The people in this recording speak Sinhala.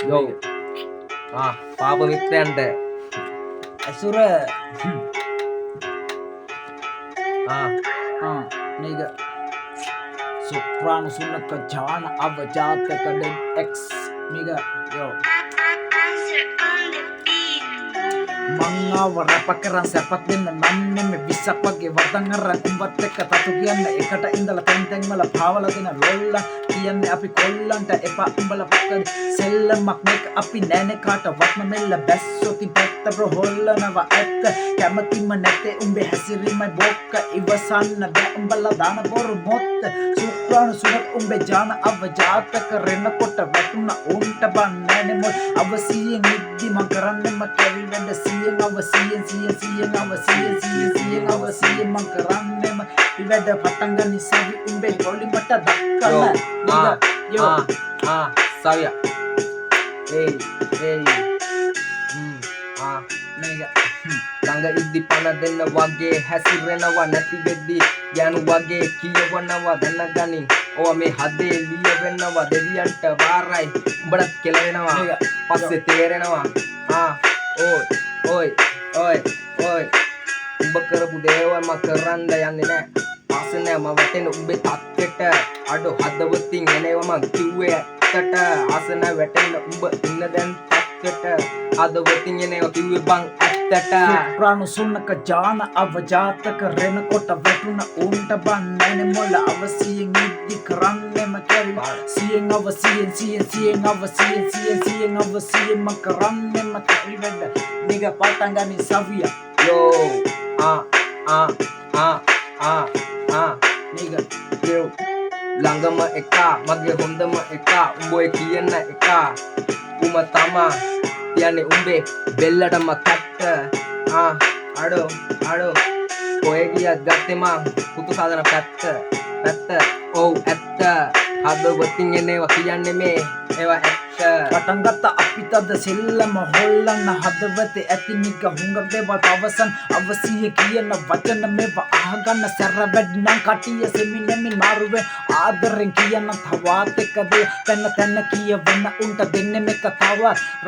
Yo. පාප මිත්‍රයන්ට අසුර මේක සුප්‍රාණ සුන්නක ජාන අවජාතක X මේක yo මංආව රැප කරන් සැපක් දෙන්න නම් නෙමෙයි විසක් වගේ වදන් අරන් උඹත් එක්ක තතු කියන්න එකට ඉඳලා තැන් වල පාවලා දෙන ලොල්ල කියන්නේ අපි කොල්ලන්ට එපා උඹලා පක්කද සෙල්ලමක් මේක අපි නෑනේ කාටවත්ම මෙල්ල බැස්සොතින් පැත්ත බ්‍රෝ හොල්ලනවා ඇත්ත කැමතිම නැතේ උඹේ හැසිරීමයි බොක්ක ඉවසන්න බෑ උඹලා දාන බොරු මොත්ත සුප්‍රාණ සුනක් උඹේ ජාන අවජාතක රෙන්නකොට වැටුණ උන්ට බන් නෑනේ මොල් අවසියෙන් ඉද්දි මං කරන්නෙම කැවි වැඩ සියෙන් අවසියෙන් මං කරන්නෙම ඉවැඩ පටන් ගනි සවි උඹේ හොලිමට දක්කන්න yo සවිය මේක ළඟ ඉද්දි පණ දෙන්න වගේ හැසිරෙනවා නැති වෙද්දි යනු වගේ කියවනවා දැනගනි ඕවා මේ හදේ ලියවෙනවා දෙවියන්ට වාරයි උඹලත් කෙලවෙනවා පස්සේ තේරෙනවා ඔය උඹ කරපු දේවල් මම කරන්න යන්නේ නෑ ආස නෑ මම වැටෙන උඹේ තත්ත්වෙට අඩෝ හදවතින් එනවා මං කිව්වේ ඇත්තට ආස නෑ වැටෙන්න උඹ ඉන්න දැන් තත්ත්වෙට හදවතින් එනවා කිව්වේ බං සුප්‍රාණ සුන්නක ජාන අවජාතක රෙනකොට වැටුණ උන්ට බන් නෑනේ මොල අවසියෙන් ඉද්දි කරන්නෙම කැවි සියෙන් අවසියෙන් මං කරන්නෙම කැවි වැඩ නිග පටන් ගනි සවිය yo නිග ළඟම එකා මගේ හොඳම එකා උඹේ කියන එකා උම තමා කියන්නේ උඹේ බෙල්ලටම කට්ට අඩෝ කොහෙ ගියත් ගත්තේ මං පුතු සාදන පැත්ත ඔව් ඇත්ත හදවතින් එනවා කියන්නේ මේ ඒවා ඇත්ත පටන් ගත්ත අපි තද සෙල්ලම හොල්ලන්න හදවතේ ඇති නික හුඟක් දේවල් පවසන් අවසිය කියන වචන මේවා අහගන්න සැර වැඩි නම් කටිය සෙමිනෙමින් මාරුවේ ආදරෙන් කියන තවත් එකද තැන කියවන්න උන්ට දෙන්නේ මේක තවත්